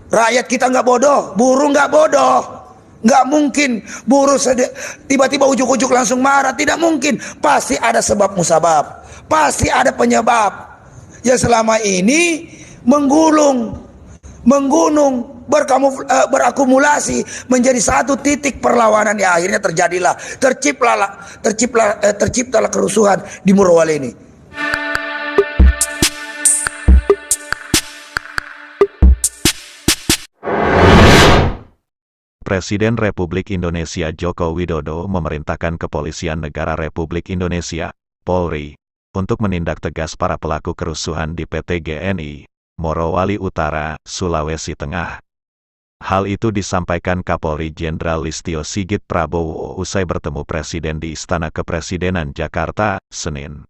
Rakyat kita nggak bodoh, buruh nggak bodoh. Nggak mungkin buruh tiba-tiba ujuk-ujuk langsung marah. Tidak mungkin. Pasti ada sebab musabab. Pasti ada penyebab. Ya selama ini menggunung, berakumulasi menjadi satu titik perlawanan. Ya akhirnya terciptalah kerusuhan di Morowali ini. Presiden Republik Indonesia Joko Widodo memerintahkan Kepolisian Negara Republik Indonesia, Polri, untuk menindak tegas para pelaku kerusuhan di PT GNI, Morowali Utara, Sulawesi Tengah. Hal itu disampaikan Kapolri Jenderal Listio Sigit Prabowo usai bertemu Presiden di Istana Kepresidenan Jakarta, Senin.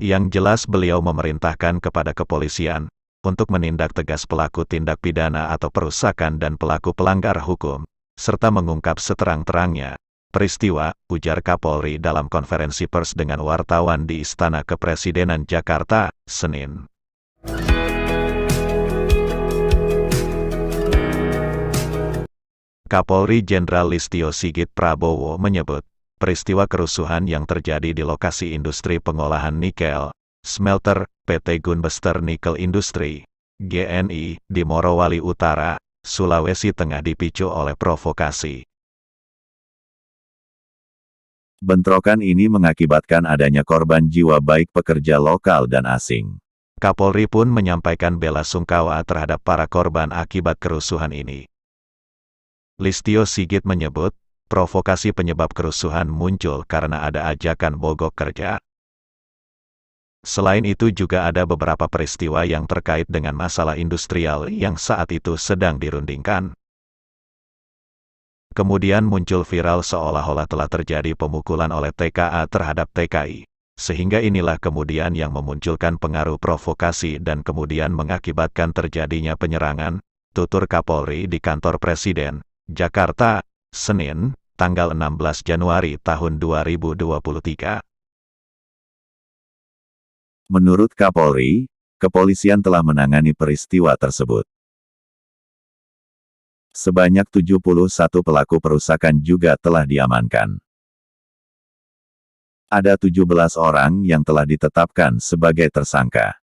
Yang jelas beliau memerintahkan kepada kepolisian untuk menindak tegas pelaku tindak pidana atau perusakan dan pelaku pelanggar hukum, serta mengungkap seterang-terangnya peristiwa, ujar Kapolri dalam konferensi pers dengan wartawan di Istana Kepresidenan Jakarta, Senin. Kapolri Jenderal Listio Sigit Prabowo menyebut, peristiwa kerusuhan yang terjadi di lokasi industri pengolahan nikel, smelter, PT Gunbester Nickel Industry, GNI, di Morowali Utara, Sulawesi Tengah dipicu oleh provokasi. Bentrokan ini mengakibatkan adanya korban jiwa baik pekerja lokal dan asing. Kapolri pun menyampaikan bela sungkawa terhadap para korban akibat kerusuhan ini. Listio Sigit menyebut, provokasi penyebab kerusuhan muncul karena ada ajakan mogok kerja. Selain itu juga ada beberapa peristiwa yang terkait dengan masalah industrial yang saat itu sedang dirundingkan. Kemudian muncul viral seolah-olah telah terjadi pemukulan oleh TKA terhadap TKI, sehingga inilah kemudian yang memunculkan pengaruh provokasi dan kemudian mengakibatkan terjadinya penyerangan, tutur Kapolri di kantor Presiden, Jakarta, Senin, tanggal 16 Januari tahun 2023. Menurut Kapolri, kepolisian telah menangani peristiwa tersebut. Sebanyak 71 pelaku perusakan juga telah diamankan. Ada 17 orang yang telah ditetapkan sebagai tersangka.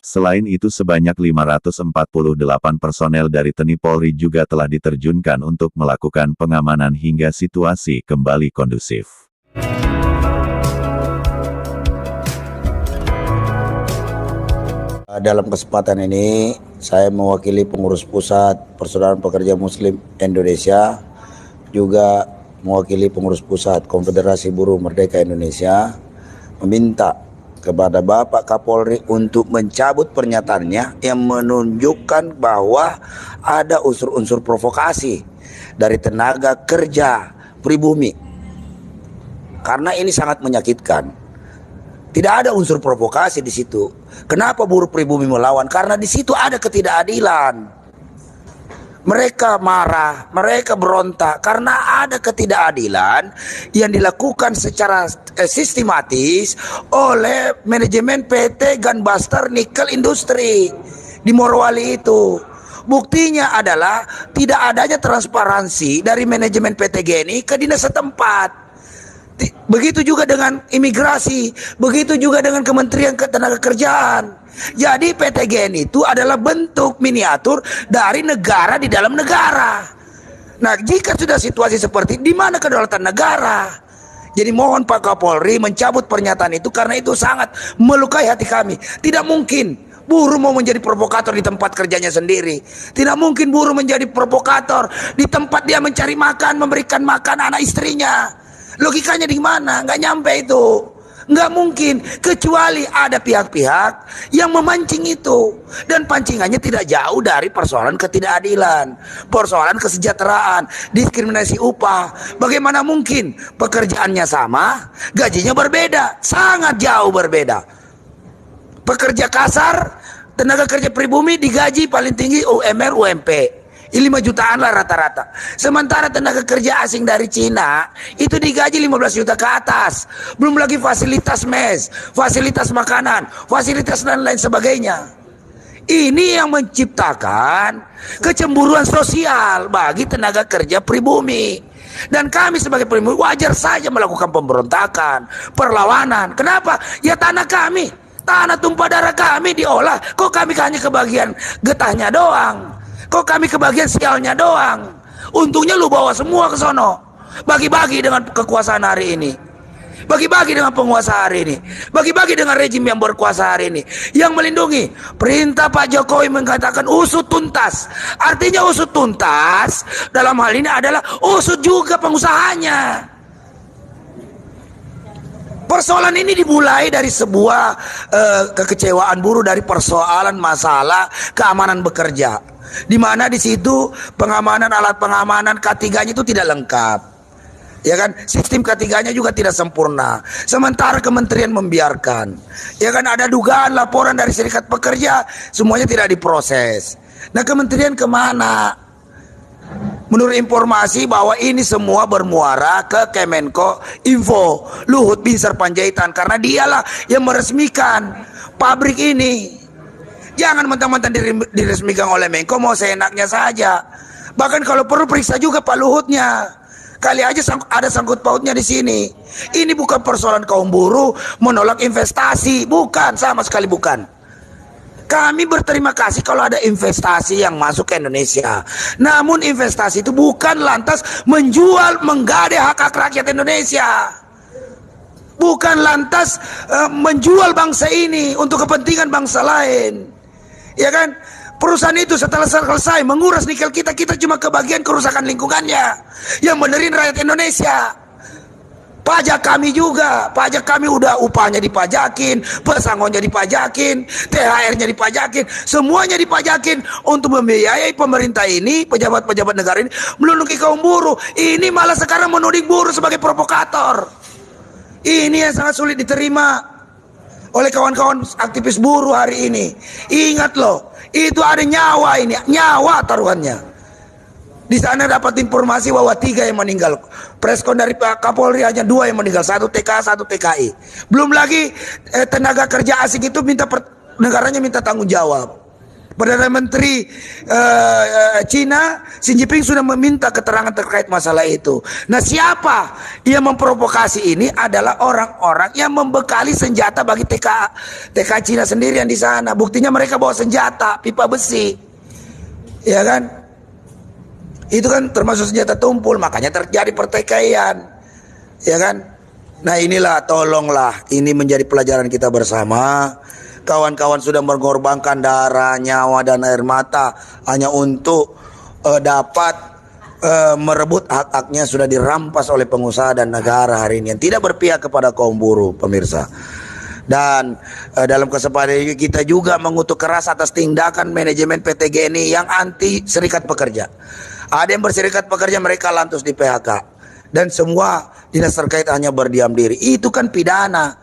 Selain itu sebanyak 548 personel dari TNI Polri juga telah diterjunkan untuk melakukan pengamanan hingga situasi kembali kondusif. Dalam kesempatan ini, saya mewakili pengurus pusat Persaudaraan Pekerja Muslim Indonesia, juga mewakili pengurus pusat Konfederasi Buruh Merdeka Indonesia, meminta kepada Bapak Kapolri untuk mencabut pernyataannya yang menunjukkan bahwa ada unsur-unsur provokasi dari tenaga kerja pribumi. Karena ini sangat menyakitkan. Tidak ada unsur provokasi di situ. Kenapa buruh pribumi melawan? Karena di situ ada ketidakadilan. Mereka marah, mereka berontak karena ada ketidakadilan yang dilakukan secara sistematis oleh manajemen PT Gunbester Nickel Industry di Morowali itu. Buktinya adalah tidak adanya transparansi dari manajemen PT GNI ke dinas setempat. Begitu juga dengan imigrasi, begitu juga dengan Kementerian Ketenagakerjaan. Jadi PT GNI itu adalah bentuk miniatur dari negara di dalam negara. Nah, jika sudah situasi seperti di mana kedaulatan negara? Jadi mohon Pak Kapolri mencabut pernyataan itu karena itu sangat melukai hati kami. Tidak mungkin buruh mau menjadi provokator di tempat kerjanya sendiri. Tidak mungkin buruh menjadi provokator di tempat dia mencari makan, memberikan makan anak istrinya. Logikanya di mana? Nggak nyampe itu. Nggak mungkin, kecuali ada pihak-pihak yang memancing itu. Dan pancingannya tidak jauh dari persoalan ketidakadilan, persoalan kesejahteraan, diskriminasi upah. Bagaimana mungkin pekerjaannya sama, gajinya berbeda? Sangat jauh berbeda. Pekerja kasar, tenaga kerja pribumi digaji paling tinggi UMR UMP. 5 jutaan lah rata-rata. Sementara tenaga kerja asing dari Cina itu digaji 15 juta ke atas. Belum lagi fasilitas mes, fasilitas makanan, fasilitas dan lain sebagainya. Ini yang menciptakan kecemburuan sosial bagi tenaga kerja pribumi. Dan kami sebagai pribumi wajar saja melakukan pemberontakan, perlawanan. Kenapa? Ya tanah kami, tanah tumpah darah kami diolah. Kok kami hanya kebagian getahnya doang? Kok kami kebagian sialnya doang? Untungnya lu bawa semua ke sono. Bagi-bagi dengan kekuasaan hari ini. Bagi-bagi dengan penguasa hari ini. Bagi-bagi dengan rejim yang berkuasa hari ini. Yang melindungi. Perintah Pak Jokowi mengatakan usut tuntas. Artinya usut tuntas dalam hal ini adalah usut juga pengusahanya. Persoalan ini dimulai dari sebuah kekecewaan buruh dari persoalan masalah keamanan bekerja. Di mana di situ pengamanan, alat pengamanan K3-nya itu tidak lengkap. Ya kan, sistem K3-nya juga tidak sempurna. Sementara kementerian membiarkan. Ya kan, ada dugaan laporan dari serikat pekerja, semuanya tidak diproses. Nah, kementerian kemana? Menurut informasi bahwa ini semua bermuara ke Kemenko Info, Luhut Binsar Panjaitan, karena dialah yang meresmikan pabrik ini. Jangan mentang-mentang diresmikan oleh Menko mau seenaknya saja. Bahkan kalau perlu periksa juga Pak Luhutnya. Kali aja ada sangkut pautnya di sini. Ini bukan persoalan kaum buruh menolak investasi, bukan, sama sekali bukan. Kami berterima kasih kalau ada investasi yang masuk ke Indonesia. Namun investasi itu bukan lantas menjual, menggadai hak-hak rakyat Indonesia. Bukan lantas menjual bangsa ini untuk kepentingan bangsa lain. Ya kan? Perusahaan itu setelah selesai menguras nikel kita cuma kebagian kerusakan lingkungannya. Yang benerin rakyat Indonesia. Pajak kami juga, pajak kami udah upahnya dipajakin, pesangonnya dipajakin, THR-nya dipajakin, semuanya dipajakin untuk membiayai pemerintah ini, pejabat-pejabat negara ini, melindungi kaum buruh. Ini malah sekarang menuding buruh sebagai provokator. Ini yang sangat sulit diterima oleh kawan-kawan aktivis buruh hari ini. Ingat loh, itu ada nyawa ini, nyawa taruhannya. Di sana dapat informasi bahwa 3 yang meninggal. Preskon dari Pak Kapolri hanya 2 yang meninggal, 1 TKA, 1 TKI. Belum lagi tenaga kerja asing itu negaranya minta tanggung jawab. Perdana Menteri Cina Xi Jinping sudah meminta keterangan terkait masalah itu. Nah, siapa yang memprovokasi ini adalah orang-orang yang membekali senjata bagi TK Cina sendiri yang di sana. Buktinya mereka bawa senjata, pipa besi. Ya kan? Itu kan termasuk senjata tumpul, makanya terjadi pertikaian. Ya kan? Nah, inilah, tolonglah, ini menjadi pelajaran kita bersama. Kawan-kawan sudah mengorbankan darah, nyawa, dan air mata hanya untuk dapat merebut hak-haknya, sudah dirampas oleh pengusaha dan negara hari ini yang tidak berpihak kepada kaum buruh, pemirsa. Dan dalam kesempatan ini kita juga mengutuk keras atas tindakan manajemen PT GNI yang anti serikat pekerja. Ada yang berserikat pekerja, mereka lantas di PHK. Dan semua dinas terkait hanya berdiam diri. Itu kan pidana.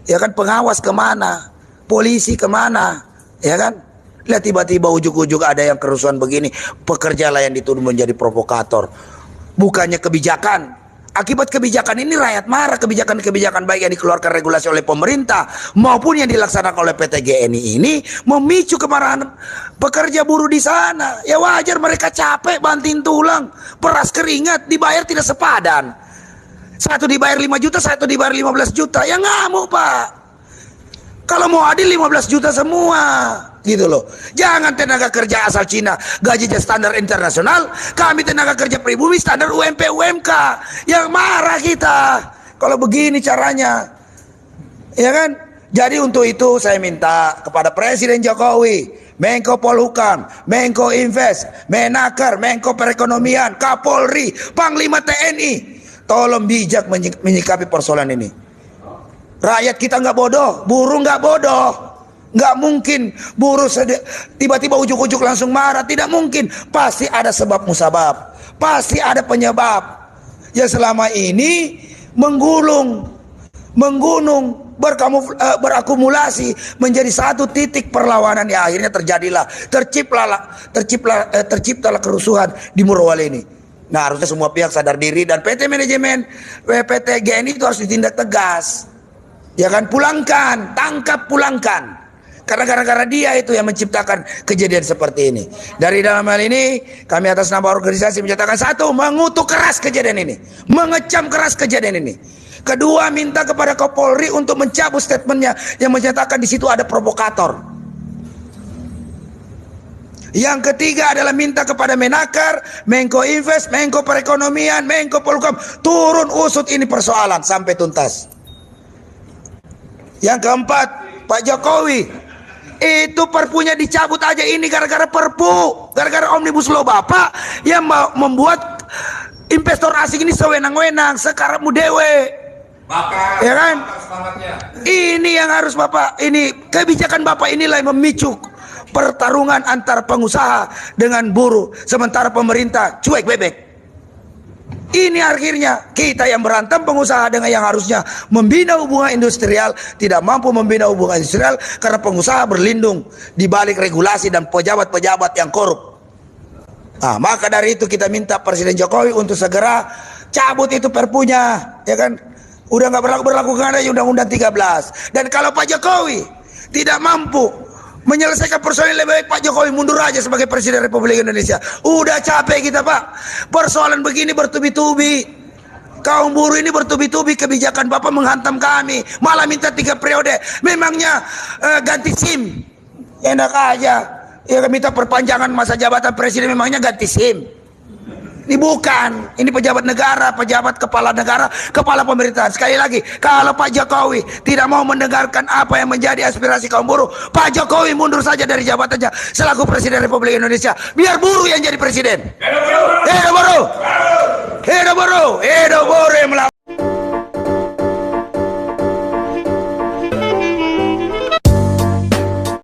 Ya kan, pengawas kemana? Polisi kemana? Ya kan? Lihat tiba-tiba ujuk-ujuk ada yang kerusuhan begini, pekerjalah yang dituduh menjadi provokator. Bukannya kebijakan. Akibat kebijakan ini rakyat marah. Kebijakan-kebijakan baik yang dikeluarkan regulasi oleh pemerintah maupun yang dilaksanakan oleh PT GNI ini memicu kemarahan pekerja buruh di sana. Ya wajar, mereka capek banting tulang, peras keringat, dibayar tidak sepadan. Satu dibayar 5 juta, satu dibayar 15 juta. Ya ngamuk, Pak. Kalau mau adil 15 juta semua, gitu loh. Jangan tenaga kerja asal Cina gajinya standar internasional, kami tenaga kerja pribumi standar UMP UMK. Yang marah kita kalau begini caranya. Ya kan? Jadi untuk itu saya minta kepada Presiden Jokowi, Menko Polhukam, Menko Invest, Menaker, Menko Perekonomian, Kapolri, Panglima TNI, tolong bijak menyikapi persoalan ini. Rakyat kita nggak bodoh, buruh nggak bodoh. Nggak mungkin buruh tiba-tiba ujuk-ujuk langsung marah. Tidak mungkin. Pasti ada sebab musabab. Pasti ada penyebab. Ya selama ini menggunung, berakumulasi menjadi satu titik perlawanan. Ya akhirnya terciptalah kerusuhan di Morowali ini. Nah, harusnya semua pihak sadar diri dan PT manajemen PT GNI itu harus ditindak tegas. Ya kan, pulangkan, tangkap, pulangkan. Karena gara-gara dia itu yang menciptakan kejadian seperti ini. Dari dalam hal ini, kami atas nama organisasi menyatakan satu, mengutuk keras kejadian ini. Mengecam keras kejadian ini. Kedua, minta kepada Kapolri untuk mencabut statementnya yang menyatakan di situ ada provokator. Yang ketiga adalah minta kepada Menakar, Menko Invest, Menko Perekonomian, Menko Polhukam turun usut ini persoalan sampai tuntas. Yang keempat, Pak Jokowi, itu perpunya dicabut aja, ini gara-gara perpu, gara-gara Omnibus Law Bapak yang membuat investor asing ini sewenang-wenang, sekarang dewe. Bapak, ya kan? Ini yang harus Bapak, ini kebijakan Bapak inilah yang memicu pertarungan antara pengusaha dengan buruh, sementara pemerintah cuek bebek. Ini akhirnya kita yang berantem, pengusaha dengan yang harusnya membina hubungan industrial tidak mampu membina hubungan industrial karena pengusaha berlindung di balik regulasi dan pejabat-pejabat yang korup. Nah, maka dari itu kita minta Presiden Jokowi untuk segera cabut itu perpunya, ya kan? Udah nggak berlaku karena Undang-Undang 13. Dan kalau Pak Jokowi tidak mampu menyelesaikan persoalan lebih baik, Pak Jokowi mundur aja sebagai Presiden Republik Indonesia. Udah capek kita, Pak. Persoalan begini bertubi-tubi. Kaum buruh ini bertubi-tubi, kebijakan Bapak menghantam kami. Malah minta 3 periode. Memangnya ganti SIM. Enak aja. Ya minta perpanjangan masa jabatan presiden, memangnya ganti SIM. Ini bukan, ini pejabat negara, pejabat kepala negara, kepala pemerintahan. Sekali lagi, kalau Pak Jokowi tidak mau mendengarkan apa yang menjadi aspirasi kaum buruh, Pak Jokowi mundur saja dari jabatannya selaku Presiden Republik Indonesia. Biar buruh yang jadi presiden. Hidup buruh! Hidup buruh! Hidup buruh! Hidup buruh yang melawan.